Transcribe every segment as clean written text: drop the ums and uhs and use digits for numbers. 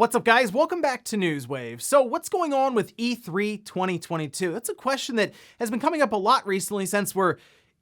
What's up, guys? Welcome back to Newswave. So what's going on with E3 2022? That's a question that has been coming up a lot recently since we're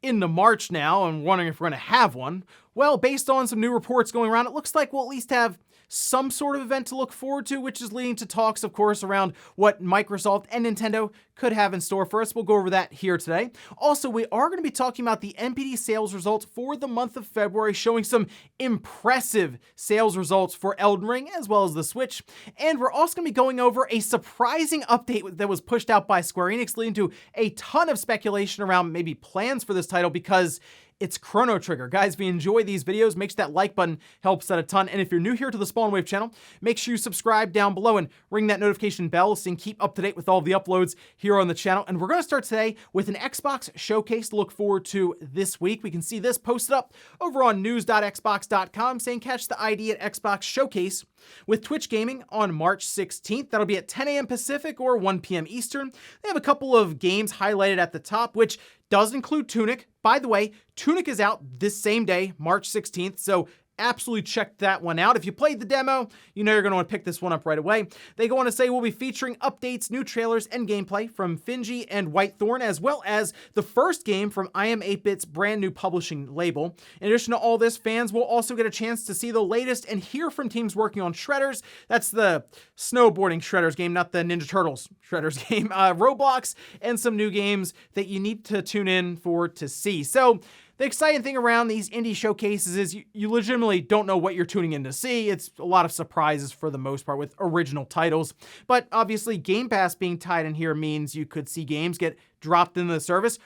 into March now and wondering if we're going to have one. Well, based on some new reports going around, it looks like we'll at least have some sort of event to look forward to, which is leading to talks, of course, around what Microsoft and Nintendo could have in store for us. We'll go over that here today. Also, we are going to be talking about the NPD sales results for the month of February, showing some impressive sales results for Elden Ring as well as the Switch. And we're also going to be going over a surprising update that was pushed out by Square Enix, leading to a ton of speculation around maybe plans for this title because it's Chrono Trigger. Guys, if you enjoy these videos, make sure that like button helps out a ton. And if you're new here to the Spawn Wave channel, make sure you subscribe down below and ring that notification bell so you can keep up to date with all the uploads here on the channel. And we're going to start today with an Xbox showcase to look forward to this week. We can see this posted up over on news.xbox.com saying catch the ID at Xbox Showcase with Twitch Gaming on March 16th. That'll be at 10 a.m. Pacific or 1 p.m. Eastern. They have a couple of games highlighted at the top, which does include Tunic. By the way, Tunic is out this same day, March 16th, so absolutely check that one out. If you played the demo, you know you're going to want to pick this one up right away. They go on to say we'll be featuring updates, new trailers, and gameplay from Finji and Whitethorn, as well as the first game from I Am 8-Bit's brand new publishing label. In addition to all this, fans will also get a chance to see the latest and hear from teams working on Shredders. That's the snowboarding Shredders game, not the Ninja Turtles Shredders game. Roblox, and some new games that you need to tune in for to see. So the exciting thing around these indie showcases is you legitimately don't know what you're tuning in to see. It's a lot of surprises for the most part with original titles. But obviously Game Pass being tied in here means you could see games get dropped into the service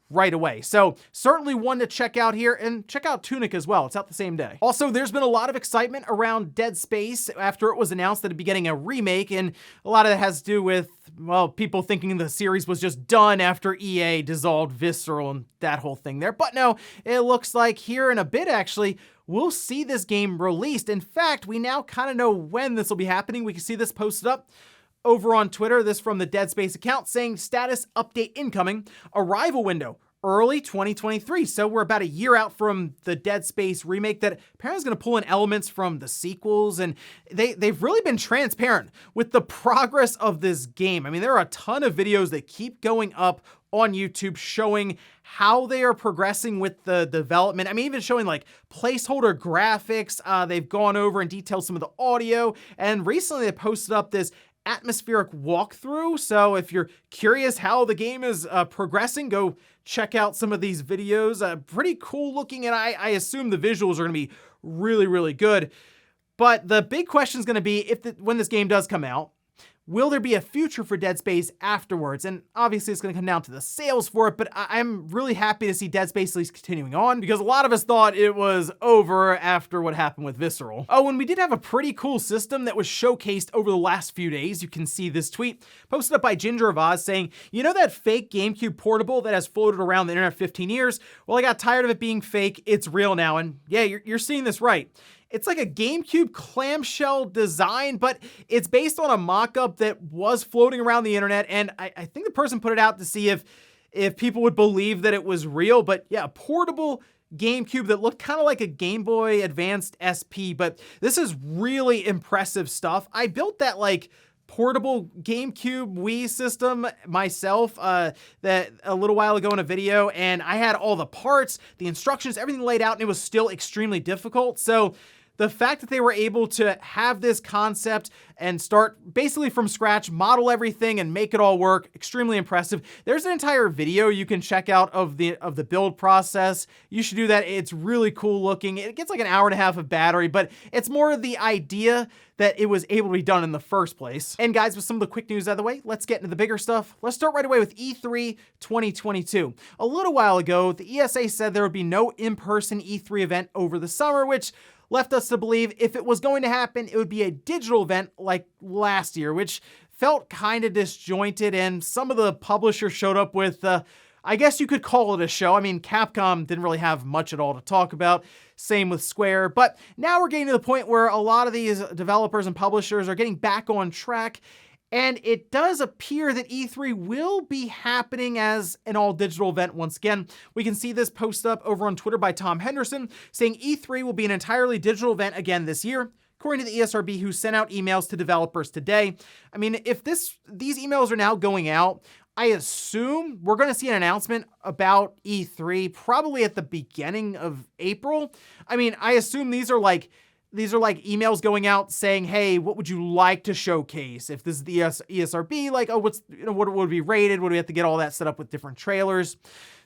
right away. So certainly one to check out here, and check out Tunic as well. It's out the same day. Also, there's been a lot of excitement around Dead Space after it was announced that it'd be getting a remake, and a lot of that has to do with, well, people thinking the series was just done after EA dissolved Visceral and that whole thing there. But no, it looks like here in a bit, actually, we'll see this game released. In fact, we now kind of know when this will be happening. We can see this posted up over on Twitter, this from the Dead Space account saying status update incoming, arrival window, early 2023. So we're about a year out from the Dead Space remake that apparently is going to pull in elements from the sequels. And they've really been transparent with the progress of this game. I mean, there are a ton of videos that keep going up on YouTube showing how they are progressing with the development. I mean, even showing like placeholder graphics. They've gone over and detailed some of the audio. And recently they posted up this atmospheric walkthrough. So if you're curious how the game is progressing, go check out some of these videos. Pretty cool looking, and I assume the visuals are going to be really, really good. But the big question is going to be when this game does come out, will there be a future for Dead Space afterwards? And obviously it's going to come down to the sales for it, but I'm really happy to see Dead Space at least continuing on because a lot of us thought it was over after what happened with Visceral. Oh, and we did have a pretty cool system that was showcased over the last few days. You can see this tweet posted up by Ginger of Oz saying, you know that fake GameCube portable that has floated around the internet 15 years? Well, I got tired of it being fake. It's real now. And yeah, you're seeing this right. It's like a GameCube clamshell design, but it's based on a mock-up that was floating around the internet, and I think the person put it out to see if people would believe that it was real. But yeah, a portable GameCube that looked kind of like a Game Boy Advanced SP, but this is really impressive stuff. I built that like portable GameCube Wii system myself that a little while ago in a video, and I had all the parts, the instructions, everything laid out, and it was still extremely difficult. So the fact that they were able to have this concept and start basically from scratch, model everything and make it all work, extremely impressive. There's an entire video you can check out of the build process. You should do that. It's really cool looking. It gets like an hour and a half of battery, but it's more the idea that it was able to be done in the first place. And guys, with some of the quick news out of the way, let's get into the bigger stuff. Let's start right away with E3 2022. A little while ago, the ESA said there would be no in-person E3 event over the summer, which left us to believe if it was going to happen, it would be a digital event like last year, which felt kind of disjointed, and some of the publishers showed up with, I guess you could call it a show. I mean, Capcom didn't really have much at all to talk about. Same with Square. But now we're getting to the point where a lot of these developers and publishers are getting back on track, and it does appear that E3 will be happening as an all-digital event once again. We can see this posted up over on Twitter by Tom Henderson saying E3 will be an entirely digital event again this year. according to the ESRB, who sent out emails to developers today. I mean, if these emails are now going out, I assume we're going to see an announcement about E3 probably at the beginning of April. I mean, I assume these are like emails going out saying, hey, what would you like to showcase? If this is the ESRB, like, oh, what would be rated? Would we have to get all that set up with different trailers?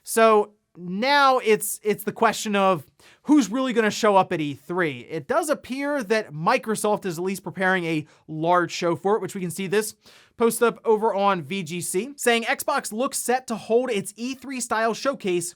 So now it's the question of who's really going to show up at E3. It does appear that Microsoft is at least preparing a large show for it, which we can see this post up over on VGC, saying Xbox looks set to hold its E3 style showcase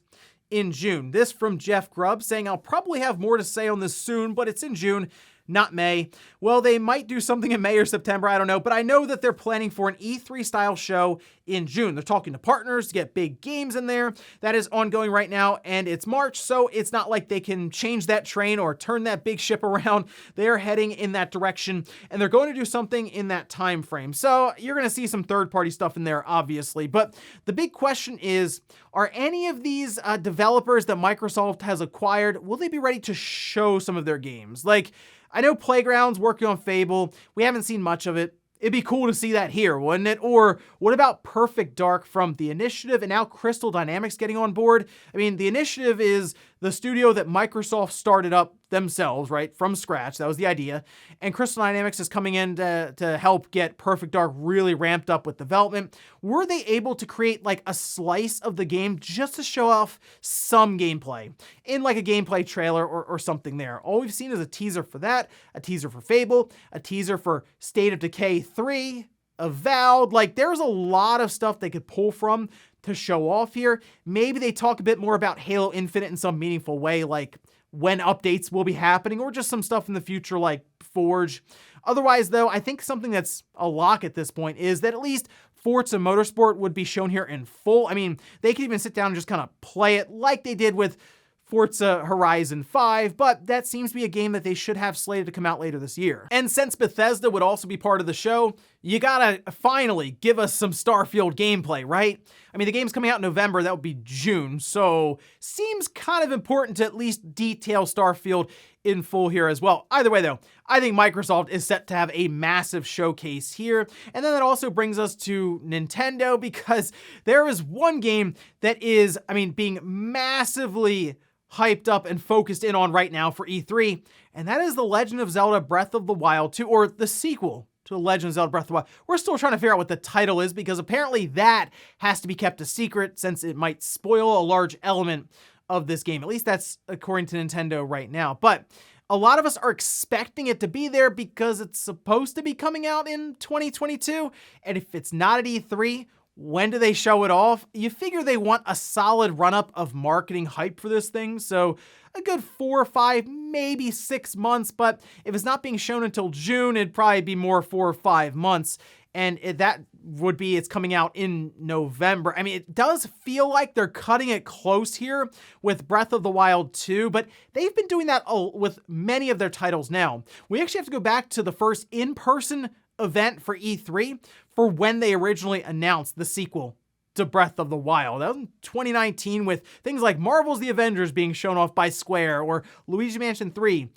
in June. This from Jeff Grubb saying, I'll probably have more to say on this soon, but it's in June, not May. Well, they might do something in May or September, I don't know, but I know that they're planning for an E3 style show in June. They're talking to partners to get big games in there. That is ongoing right now, and it's March, so it's not like they can change that train or turn that big ship around. They're heading in that direction, and they're going to do something in that time frame. So you're going to see some third-party stuff in there, obviously, but the big question is, are any of these developers that Microsoft has acquired, will they be ready to show some of their games? Like, I know Playground's working on Fable. We haven't seen much of it. It'd be cool to see that here, wouldn't it? Or what about Perfect Dark from The Initiative and now Crystal Dynamics getting on board? I mean, The Initiative is the studio that Microsoft started up themselves, right, from scratch. That was the idea. And Crystal Dynamics is coming in to help get Perfect Dark really ramped up with development. Were they able to create like a slice of the game just to show off some gameplay in like a gameplay trailer or something there? All we've seen is a teaser for that, a teaser for Fable, a teaser for State of Decay 3, Avowed. Like, there's a lot of stuff they could pull from to show off here. Maybe they talk a bit more about Halo Infinite in some meaningful way, like when updates will be happening, or just some stuff in the future like Forge. Otherwise, though, I think something that's a lock at this point is that at least Forza Motorsport would be shown here in full. I mean, they could even sit down and just kind of play it like they did with Forza Horizon 5, but that seems to be a game that they should have slated to come out later this year. And since Bethesda would also be part of the show, you gotta finally give us some Starfield gameplay, right? I mean, the game's coming out in November, that would be June, so seems kind of important to at least detail Starfield in full here as well. Either way though, I think Microsoft is set to have a massive showcase here. And then that also brings us to Nintendo, because there is one game that is, I mean, being massively hyped up and focused in on right now for E3, and that is The Legend of Zelda Breath of the Wild 2, or the sequel to The Legend of Zelda Breath of the Wild. We're still trying to figure out what the title is, because apparently that has to be kept a secret since it might spoil a large element of this game. At least that's according to Nintendo right now. But a lot of us are expecting it to be there because it's supposed to be coming out in 2022, and if it's not at E3, when do they show it off? You figure they want a solid run-up of marketing hype for this thing, so a good 4 or 5, maybe 6 months, but if it's not being shown until June, it'd probably be more 4 or 5 months, and that would be it's coming out in November. I mean, it does feel like they're cutting it close here with Breath of the Wild 2, but they've been doing that with many of their titles now. We actually have to go back to the first in-person event for E3 for when they originally announced the sequel to Breath of the Wild. That was in 2019 with things like Marvel's The Avengers being shown off by Square, or Luigi Mansion 3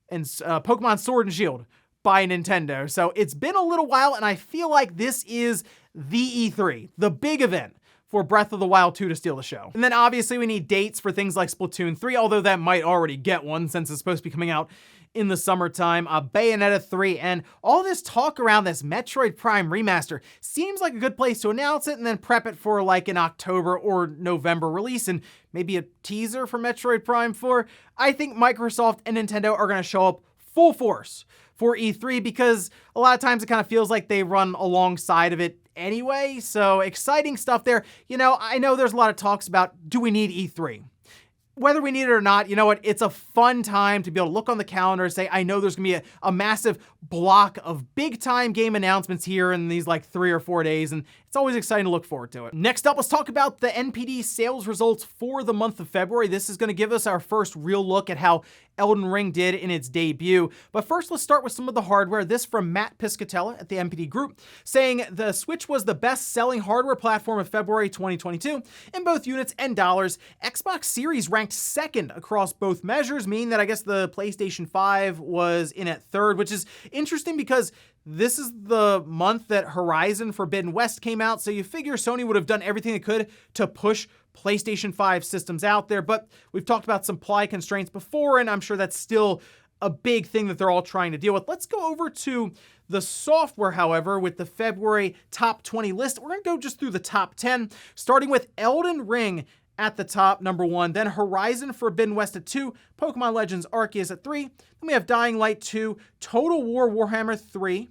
and Pokemon Sword and Shield by Nintendo. So it's been a little while, and I feel like this is the E3, the big event for Breath of the Wild 2 to steal the show. And then obviously we need dates for things like Splatoon 3, although that might already get one since it's supposed to be coming out in the summertime, Bayonetta 3, and all this talk around this Metroid Prime remaster seems like a good place to announce it and then prep it for like an October or November release, and maybe a teaser for Metroid Prime 4. I think Microsoft and Nintendo are going to show up full force for E3, because a lot of times it kind of feels like they run alongside of it anyway, so exciting stuff there. You know, I know there's a lot of talks about, do we need E3? Whether we need it or not, you know what? It's a fun time to be able to look on the calendar and say, I know there's gonna be a massive block of big time game announcements here in these like 3 or 4 days, and it's always exciting to look forward to it. Next up, let's talk about the NPD sales results for the month of February. This is gonna give us our first real look at how Elden Ring did in its debut. But first, let's start with some of the hardware. This from Matt Piscatella at the NPD Group, saying the Switch was the best-selling hardware platform of February 2022 in both units and dollars. Xbox Series ranked second across both measures, meaning that I guess the PlayStation 5 was in at third, which is interesting because this is the month that Horizon Forbidden West came out, so you figure Sony would have done everything they could to push PlayStation 5 systems out there, but we've talked about supply constraints before, and I'm sure that's still a big thing that they're all trying to deal with. Let's go over to the software, however, with the February top 20 list. We're going to go just through the top 10, starting with Elden Ring at the top, number 1, then Horizon Forbidden West at 2, Pokemon Legends Arceus at 3, then we have Dying Light 2, Total War Warhammer 3,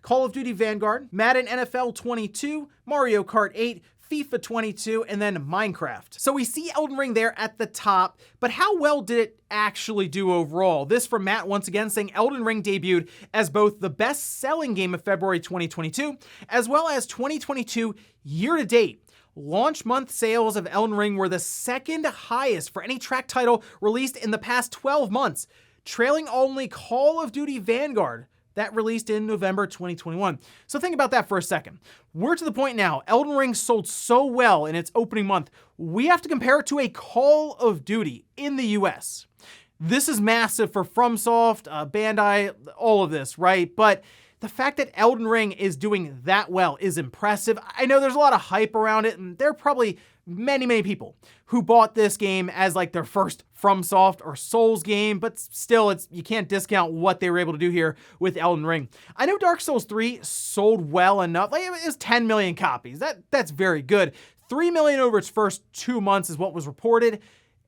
Call of Duty Vanguard, Madden NFL 22, Mario Kart 8, FIFA 22, and then Minecraft. So we see Elden Ring there at the top, but how well did it actually do overall? This from Matt once again, saying Elden Ring debuted as both the best-selling game of February 2022, as well as 2022 year-to-date. Launch month sales of Elden Ring were the second highest for any track title released in the past 12 months, trailing only Call of Duty Vanguard, that released in November 2021. So think about that for a second. We're to the point now, Elden Ring sold so well in its opening month, we have to compare it to a Call of Duty in the US. This is massive for FromSoft, Bandai, all of this, right? But the fact that Elden Ring is doing that well is impressive. I know there's a lot of hype around it, and there are probably many people who bought this game as like their first FromSoft or Souls game, but still, you can't discount what they were able to do here with Elden Ring. I know Dark Souls 3 sold well enough. Like, it was 10 million copies. That's very good. 3 million over its first 2 months is what was reported.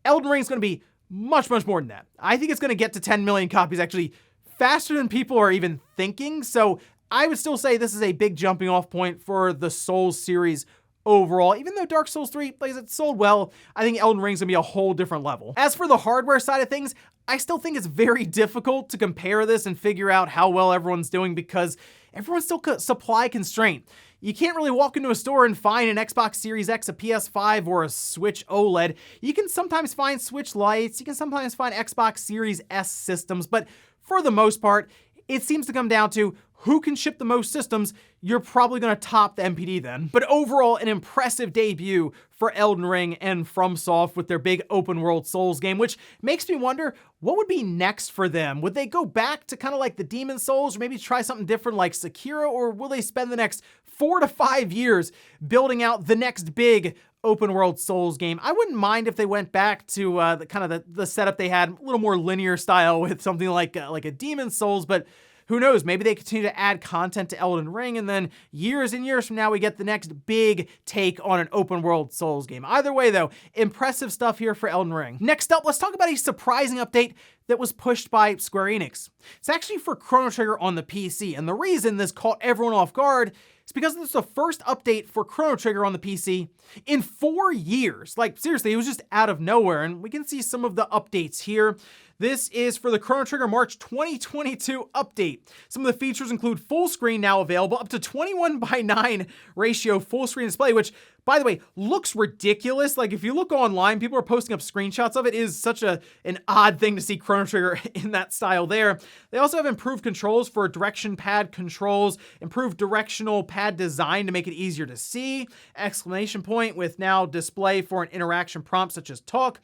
Elden Ring is going to be much more than that. I think it's going to get to 10 million copies actually faster than people are even thinking. So I would still say this is a big jumping off point for the Souls series overall. Even though Dark Souls 3 plays it sold well, I think Elden Ring's gonna be a whole different level. As for the hardware side of things, I still think it's very difficult to compare this and figure out how well everyone's doing because everyone's still supply constrained. You can't really walk into a store and find an Xbox Series X, a PS5, or a Switch OLED. You can sometimes find Switch Lites, you can sometimes find Xbox Series S systems, but for the most part, it seems to come down to who can ship the most systems. You're probably going to top the NPD then. But overall, an impressive debut for Elden Ring and FromSoft with their big open world Souls game, which makes me wonder what would be next for them. Would they go back to kind of like the Demon Souls or maybe try something different like Sekiro, or will they spend the next 4 to 5 years building out the next big open world Souls game? I wouldn't mind if they went back to the setup they had, a little more linear style with something like a Demon Souls, but who knows, maybe they continue to add content to Elden Ring, and then years and years from now, we get the next big take on an open world Souls game. Either way though, impressive stuff here for Elden Ring. Next up, let's talk about a surprising update that was pushed by Square Enix. It's actually for Chrono Trigger on the PC, and the reason this caught everyone off guard is because this is the first update for Chrono Trigger on the PC in 4 years. Like, seriously, it was just out of nowhere, and we can see some of the updates here. This is for the Chrono Trigger March 2022 update. Some of the features include full screen now available, up to 21:9 ratio full screen display, which, by the way, looks ridiculous. Like, if you look online, people are posting up screenshots of it. It is such an odd thing to see Chrono Trigger in that style there. They also have improved controls for direction pad controls, improved directional pad design to make it easier to see, exclamation point with now display for an interaction prompt such as talk.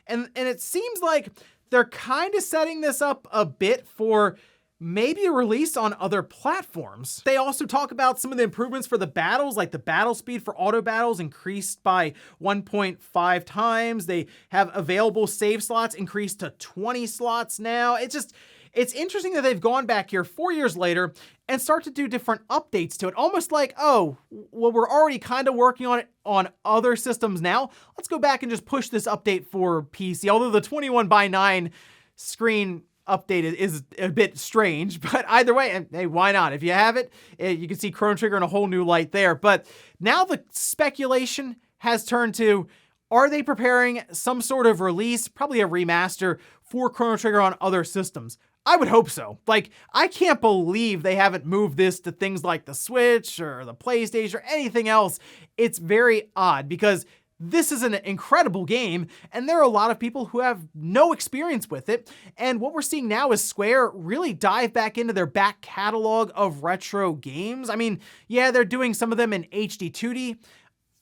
And it seems like they're kind of setting this up a bit for maybe a release on other platforms. They also talk about some of the improvements for the battles, like the battle speed for auto battles increased by 1.5 times. They have available save slots increased to 20 slots now. It's interesting that they've gone back here 4 years later and start to do different updates to it. Almost like, oh, well, we're already kind of working on it on other systems now. Let's go back and just push this update for PC. Although the 21:9 screen update is a bit strange, but either way, hey, why not? If you have it, you can see Chrono Trigger in a whole new light there. But now the speculation has turned to, are they preparing some sort of release, probably a remaster for Chrono Trigger on other systems? I would hope so. Like, I can't believe they haven't moved this to things like the Switch or the PlayStation or anything else. It's very odd because This is an incredible game, and there are a lot of people who have no experience with it. And what we're seeing now is Square really dive back into their back catalog of retro games. I mean, yeah, they're doing some of them in HD 2D.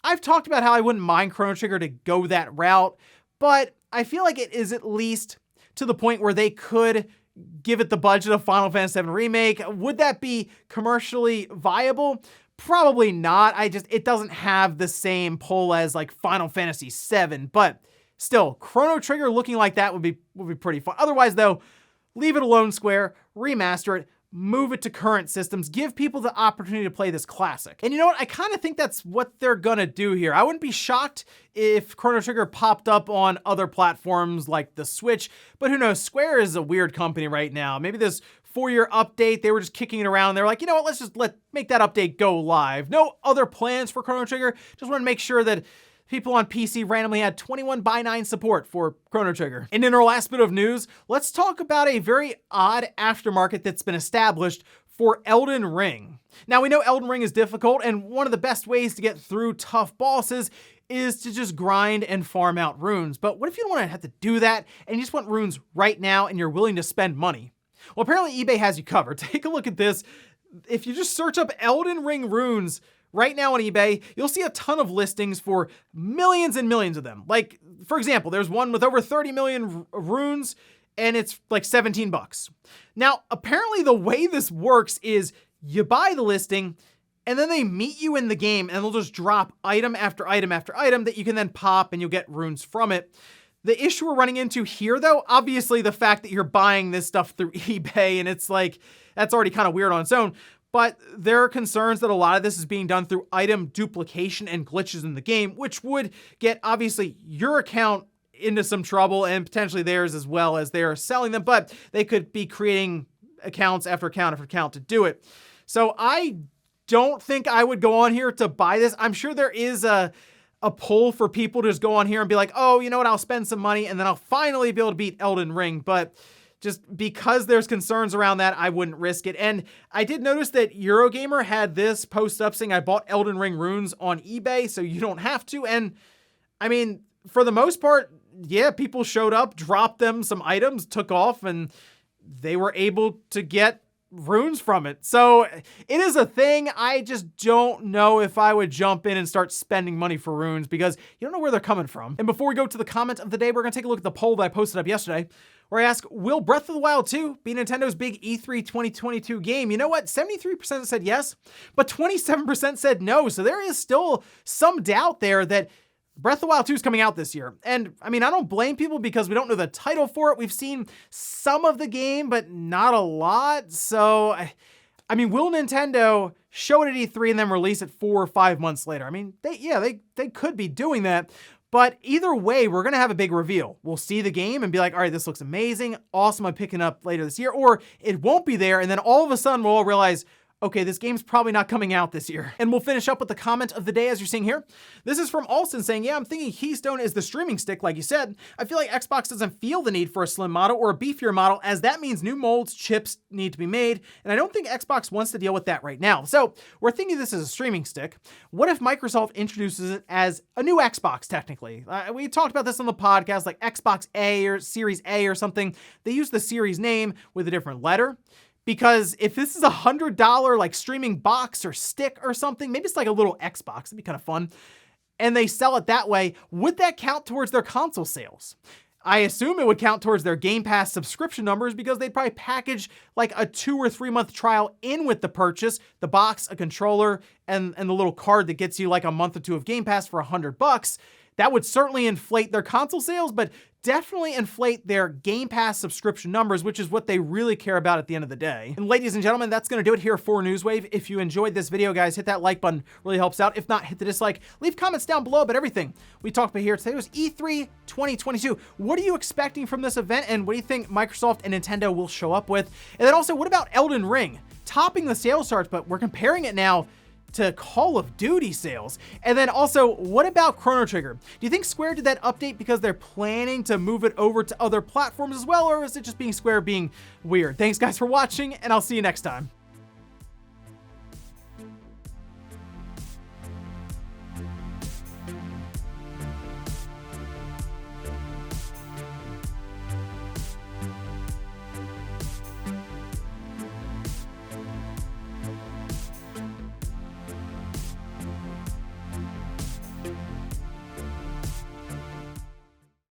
I've talked about how I wouldn't mind Chrono Trigger to go that route, but I feel like it is at least to the point where they could give it the budget of Final Fantasy VII Remake. Would that be commercially viable? Probably not. It doesn't have the same pull as like Final Fantasy VII, but still, Chrono Trigger looking like that would be pretty fun. Otherwise though, leave it alone, Square, remaster it, move it to current systems, give people the opportunity to play this classic. And you know what? I kind of think that's what they're gonna do here. I wouldn't be shocked if Chrono Trigger popped up on other platforms like the Switch, but who knows? Square is a weird company right now. Maybe this 4-year update, they were just kicking it around. They were like, you know what, let's just make that update go live. No other plans for Chrono Trigger. Just want to make sure that people on PC randomly had 21:9 support for Chrono Trigger. And in our last bit of news, let's talk about a very odd aftermarket that's been established for Elden Ring. Now we know Elden Ring is difficult, and one of the best ways to get through tough bosses is to just grind and farm out runes. But what if you don't want to have to do that, and you just want runes right now, and you're willing to spend money? Well, apparently eBay has you covered. Take a look at this. If you just search up Elden Ring Runes right now on eBay, you'll see a ton of listings for millions and millions of them. Like, for example, there's one with over 30 million runes, and it's like 17 bucks. Now, apparently the way this works is you buy the listing, and then they meet you in the game, and they'll just drop item after item after item that you can then pop, and you'll get runes from it. The issue we're running into here, though, obviously the fact that you're buying this stuff through eBay, and it's like, that's already kind of weird on its own, but there are concerns that a lot of this is being done through item duplication and glitches in the game, which would get, obviously, your account into some trouble, and potentially theirs as well, as they're selling them, but they could be creating accounts after account after account to do it. So I don't think I would go on here to buy this. I'm sure there is a pull for people to just go on here and be like, oh, you know what, I'll spend some money and then I'll finally be able to beat Elden Ring. But just because there's concerns around that, I wouldn't risk it. And I did notice that Eurogamer had this post up saying I bought Elden Ring Runes on eBay, so you don't have to. And I mean, for the most part, yeah, people showed up, dropped them some items, took off, and they were able to get runes from it. So it is a thing. I just don't know if I would jump in and start spending money for runes because you don't know where they're coming from. And before we go to the comment of the day, we're going to take a look at the poll that I posted up yesterday where I asked, will Breath of the Wild 2 be Nintendo's big E3 2022 game? You know what? 73% said yes, but 27% said no. So there is still some doubt there that Breath of the Wild 2 is coming out this year. And I mean, I don't blame people because we don't know the title for it. We've seen some of the game, but not a lot. So, I mean, will Nintendo show it at E3 and then release it 4 or 5 months later? I mean, they could be doing that. But either way, we're going to have a big reveal. We'll see the game and be like, all right, this looks amazing. Awesome, I'm picking up later this year. Or it won't be there. And then all of a sudden we'll all realize, okay, this game's probably not coming out this year. And we'll finish up with the comment of the day as you're seeing here. This is from Alston saying, yeah, I'm thinking Keystone is the streaming stick, like you said. I feel like Xbox doesn't feel the need for a slim model or a beefier model, as that means new molds, chips need to be made. And I don't think Xbox wants to deal with that right now. So we're thinking this is a streaming stick. What if Microsoft introduces it as a new Xbox, technically? We talked about this on the podcast, like Xbox A or Series A or something. They use the series name with a different letter. Because if this is $100 like streaming box or stick or something, maybe it's like a little Xbox, it'd be kind of fun, and they sell it that way, would that count towards their console sales? I assume it would count towards their Game Pass subscription numbers because they'd probably package like a 2 or 3 month trial in with the purchase, the box, a controller, and the little card that gets you like a month or two of Game Pass for $100. That would certainly inflate their console sales, but definitely inflate their Game Pass subscription numbers, which is what they really care about at the end of the day. And ladies and gentlemen, that's going to do it here for Newswave. If you enjoyed this video, guys, hit that like button. Really helps out. If not, hit the dislike. Leave comments down below about everything we talked about here today. Was E3 2022. What are you expecting from this event, and what do you think Microsoft and Nintendo will show up with? And then also, what about Elden Ring? Topping the sales charts, but we're comparing it now to Call of Duty sales. And then also, what about Chrono Trigger? Do you think Square did that update because they're planning to move it over to other platforms as well, or is it just being Square being weird? Thanks guys for watching, and I'll see you next time.